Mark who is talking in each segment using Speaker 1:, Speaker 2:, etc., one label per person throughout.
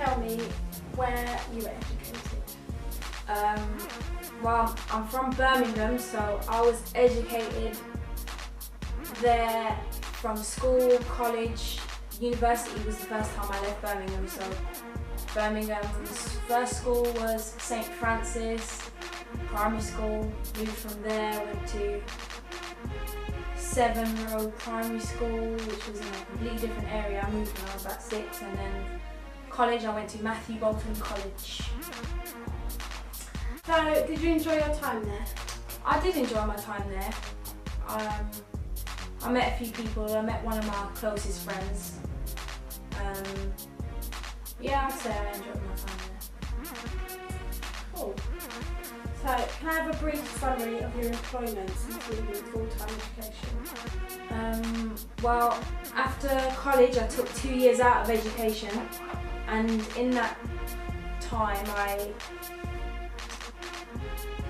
Speaker 1: tell me where you were educated?
Speaker 2: Well, I'm from Birmingham, so I was educated there from school, college, university was the first time I left Birmingham. So Birmingham's first school was St. Francis Primary School. Moved from there, went to 7 Road Primary School, which was in a completely different area. I moved when I was about 6, and then college I went to Matthew Bolton College.
Speaker 1: So, did you enjoy your time there?
Speaker 2: I did enjoy my time there. I met a few people. I met one of my closest friends. Yeah, I'd say I enjoyed my time there.
Speaker 1: Cool. So, can I have a brief summary of your employment since leaving full-time education?
Speaker 2: Well, after college I took 2 years out of education, and in that time I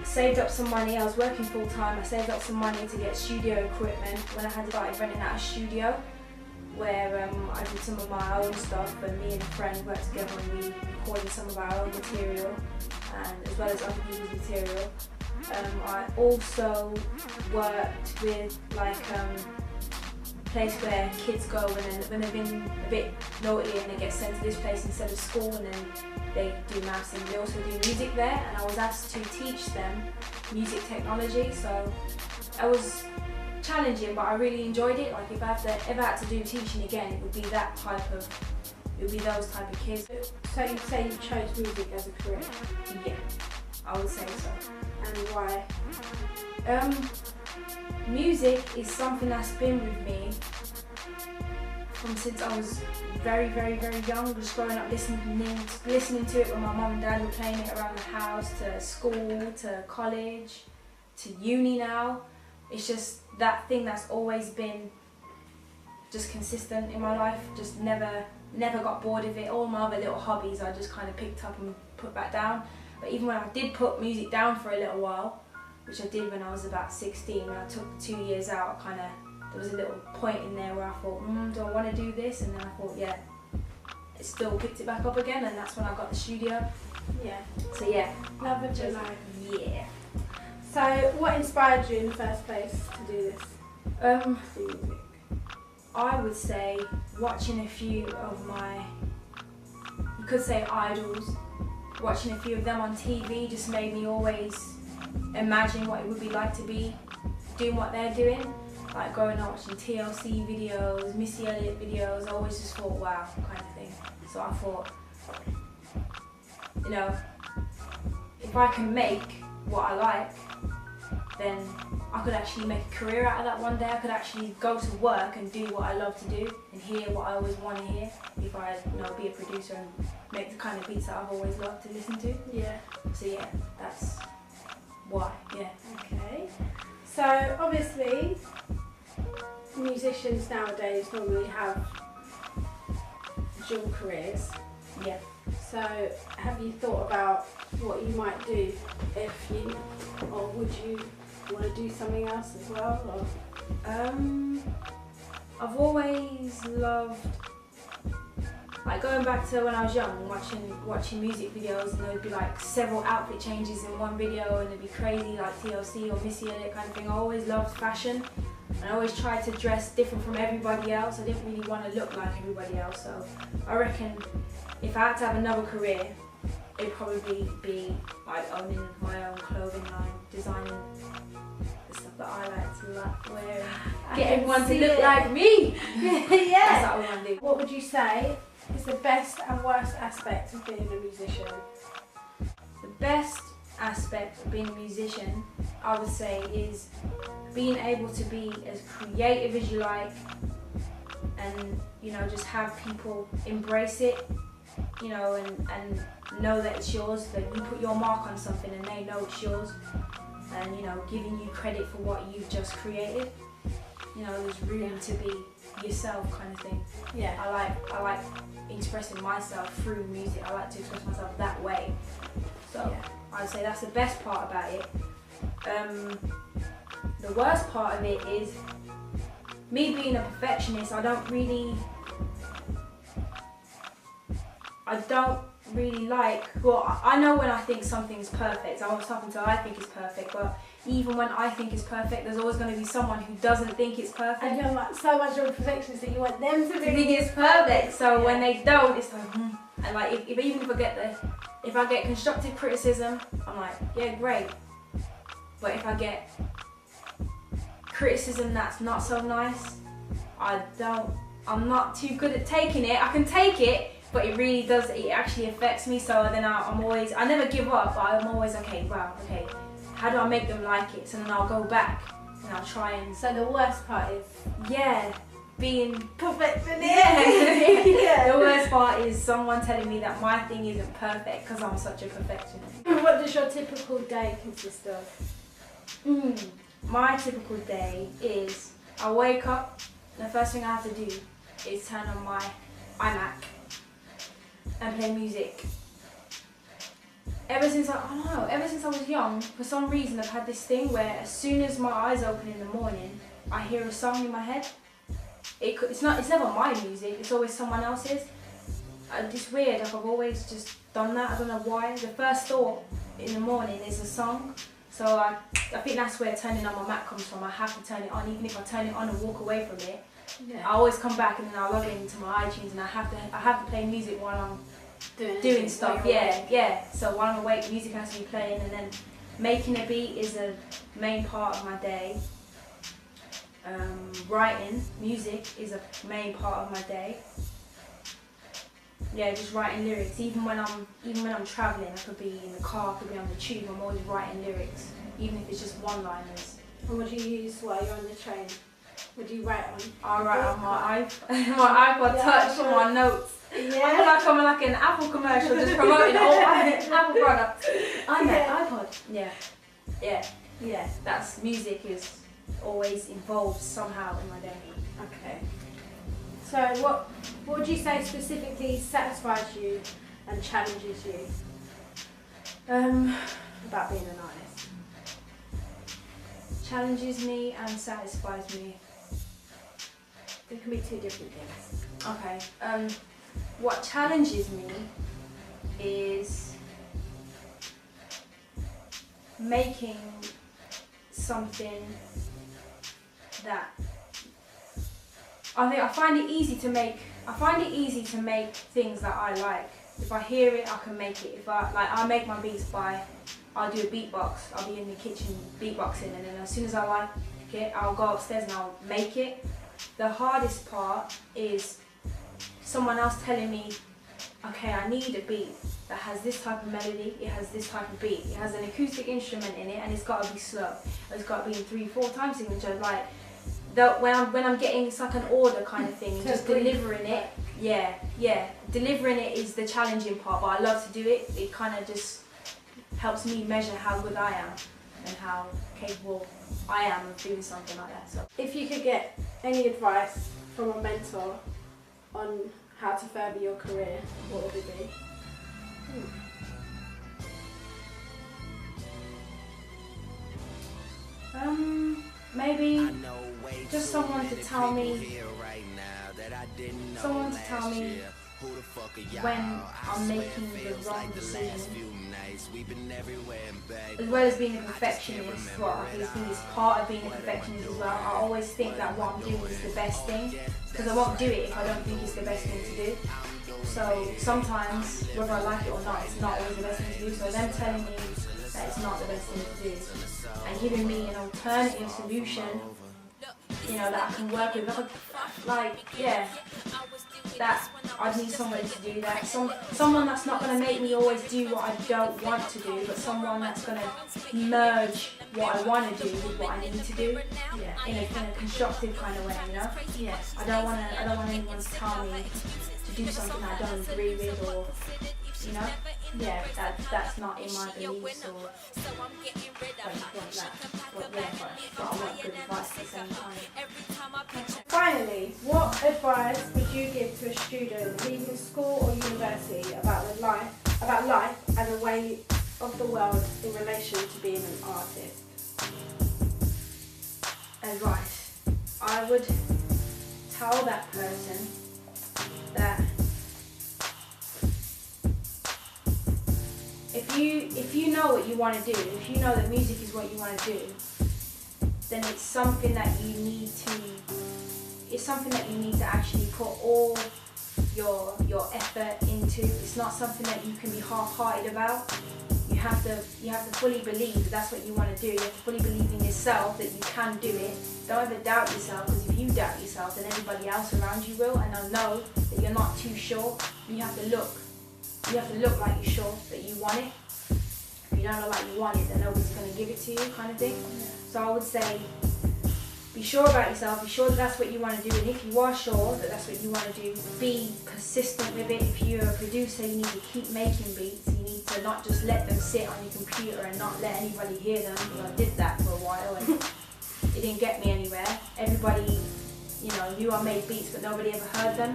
Speaker 2: saved up some money. I was working full time. I saved up some money to get studio equipment when I had started renting out a studio where I did some of my own stuff, and me and a friend worked together and we recorded some of our own material, and as well as other people's material. I also worked with like a place where kids go when they've been a bit naughty and they get sent to this place instead of school, and then they do maths, and they also do music there, and I was asked to teach them music technology. So it was challenging, but I really enjoyed it. Like if I ever had to do teaching again, it would be those type of kids.
Speaker 1: So you'd say you chose music as a career?
Speaker 2: Yeah, I would say so.
Speaker 1: And why?
Speaker 2: Music is something that's been with me from since I was very, very, very young. Just growing up listening to it when my mum and dad were playing it around the house, to school, to college, to uni now. It's just that thing that's always been just consistent in my life. Just never got bored of it. All my other little hobbies I just kind of picked up and put back down. But even when I did put music down for a little while, which I did when I was about 16, when I took 2 years out, there was a little point in there where I thought, do I want to do this? And then I thought, yeah, it still picked it back up again, and that's when I got the studio.
Speaker 1: Yeah.
Speaker 2: So yeah.
Speaker 1: Love of your life.
Speaker 2: Yeah.
Speaker 1: So what inspired you in the first place to do this? Do music?
Speaker 2: I would say watching a few of my, you could say idols, watching a few of them on TV just made me always imagine what it would be like to be doing what they're doing. Like growing up watching TLC videos, Missy Elliott videos, I always just thought, wow, kind of thing. So I thought, you know, if I can make what I like, then I could actually make a career out of that one day. I could actually go to work and do what I love to do and hear what I always want to hear if I, be a producer and make the kind of beats that I've always loved to listen to.
Speaker 1: Yeah.
Speaker 2: So yeah, that's why, yeah.
Speaker 1: Okay. So obviously, musicians nowadays normally have dual careers.
Speaker 2: Yeah.
Speaker 1: So have you thought about what you might do or would you want to do something else as well? Or?
Speaker 2: I've always loved, like going back to when I was young, watching music videos, and there would be like several outfit changes in one video, and it'd be crazy like TLC or Missy Elliott kind of thing. I always loved fashion, and I always tried to dress different from everybody else. I didn't really want to look like everybody else, so I reckon if I had to have another career, it'd probably be like owning my own clothing line, designing the stuff that I like to wear, and get everyone to look like me.
Speaker 1: Yeah.
Speaker 2: That's what I want to do.
Speaker 1: What would you say is the best and worst aspect of being a musician?
Speaker 2: The best aspect of being a musician, I would say, is being able to be as creative as you like, and just have people embrace it, and know that it's yours, that you put your mark on something and they know it's yours, and giving you credit for what you've just created. There's room to be yourself, kind of thing.
Speaker 1: Yeah.
Speaker 2: I like expressing myself through music. I like to express myself that way. So
Speaker 1: yeah.
Speaker 2: I'd say that's the best part about it. The worst part of it is me being a perfectionist. I don't really I don't really like, well, I know when I think something's perfect, I won't stop until I think it's perfect, but even when I think it's perfect, there's always going to be someone who doesn't think it's perfect.
Speaker 1: And you're like so much of a perfectionist that you want them to
Speaker 2: think it's perfect. So when they don't, it's like, and like if I get constructive criticism, I'm like, yeah, great. But if I get criticism that's not so nice, I'm not too good at taking it. I can take it, but it actually affects me. So then I never give up, but I'm always, okay, how do I make them like it? So then I'll go back and I'll try and...
Speaker 1: So the worst part is...
Speaker 2: Yeah, being...
Speaker 1: perfectionist.
Speaker 2: Yeah.
Speaker 1: Yeah.
Speaker 2: The worst part is someone telling me that my thing isn't perfect because I'm such a perfectionist.
Speaker 1: What does your typical day consist of?
Speaker 2: My typical day is I wake up, the first thing I have to do is turn on my iMac and play music. Ever since I was young, for some reason I've had this thing where as soon as my eyes open in the morning, I hear a song in my head. It's never my music, it's always someone else's. It's weird, like I've always just done that, I don't know why. The first thought in the morning is a song. So I think that's where turning on my Mac comes from. I have to turn it on, even if I turn it on and walk away from it. Yeah. I always come back and then I'll log into my iTunes and I have to play music while I'm doing stuff. Yeah. So while I'm awake, music has to be playing, and then making a beat is a main part of my day. Writing music is a main part of my day. Yeah, just writing lyrics. Even when I'm travelling, I could be in the car, I could be on the tube, I'm always writing lyrics, even if it's just one-liners.
Speaker 1: And what do you use while you're on the train? What do you write on?
Speaker 2: I write on my iPod Touch, my notes.
Speaker 1: Yeah.
Speaker 2: I feel like I'm like an Apple commercial just promoting all Apple products. iPod. Yeah. That's music is always involved somehow in my day.
Speaker 1: Okay. So what would you say specifically satisfies you and challenges you about being an artist?
Speaker 2: Challenges me and satisfies me.
Speaker 1: It can be two different things.
Speaker 2: Okay. What challenges me is making something that I find it easy to make things that I like. If I hear it, I can make it. I make my beats I'll do a beatbox. I'll be in the kitchen beatboxing, and then as soon as I like it, I'll go upstairs and I'll make it. The hardest part is someone else telling me, okay, I need a beat that has this type of melody, it has this type of beat, it has an acoustic instrument in it, and it's got to be slow. It's got to be in 3-4 time signature. Like when I'm getting, it's like an order kind of thing, just delivering it. Yeah. Delivering it is the challenging part, but I love to do it. It kind of just helps me measure how good I am and how capable I am of doing something like that. So,
Speaker 1: if you could get any advice from a mentor on how to further your career, what would it be?
Speaker 2: Maybe just someone to tell me when I'm making the wrong decision. As well as being a perfectionist, well, I think it's part of being a perfectionist as well. I always think that what I'm doing is the best thing, because I won't do it if I don't think it's the best thing to do. So sometimes, whether I like it or not, it's not always the best thing to do. So them telling me that it's not the best thing to do and giving me an alternative solution, that I can work with, that I need somebody to do that. Someone that's not going to make me always do what I don't want to do, but someone that's going to merge what I want to do with what I need to do, in a constructive kind of way, I don't want anyone to tell me to do something I don't agree with, or that's not in my beliefs, or anything like that. But I want good advice at the same time.
Speaker 1: Finally, what advice would you give to a student leaving school or university about life and the way of the world in relation to being an artist?
Speaker 2: Advice. I would tell that person that if you know what you want to do, if you know that music is what you want to do, then it's something that you need to actually put all your effort into. It's not something that you can be half-hearted about. You have to fully believe that that's what you want to do. You have to fully believe in yourself that you can do it. Don't ever doubt yourself, because if you doubt yourself, then everybody else around you will, and they'll know that you're not too sure. You have to look like you're sure that you want it. If you don't look like you want it, then nobody's going to give it to you, kind of thing. Yeah. So I would say, be sure about yourself, be sure that that's what you want to do, and if you are sure that that's what you want to do, be persistent with it. If you're a producer, you need to keep making beats. You need to not just let them sit on your computer and not let anybody hear them. You know, I did that for a while and it didn't get me anywhere. Everybody, you know, knew I made beats, but nobody ever heard them.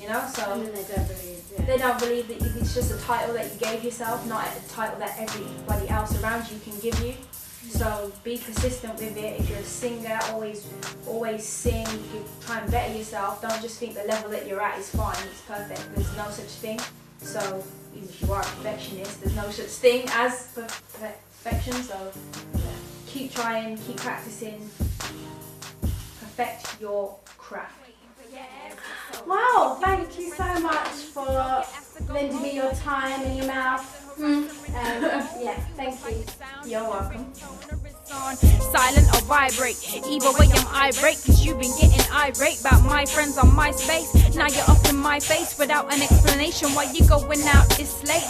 Speaker 2: You know, so
Speaker 1: and then they don't believe. Yeah.
Speaker 2: They don't believe that it's just a title that you gave yourself, not a title that everybody else around you can give you. So be persistent with it. If you're a singer, always sing. You try and better yourself. Don't just think the level that you're at is fine, it's perfect. There's no such thing. So even if you are a perfectionist, there's no such thing as perfection. So keep trying, keep practicing, perfect your craft.
Speaker 1: Wow, thank you so much for lending me your time and your mouth. Yeah, thank you.
Speaker 2: You're welcome.
Speaker 3: Silent or vibrate, either way I'm irate, cause you've been getting irate about my friends on MySpace. Now you're up in my face without an explanation why you going out this late.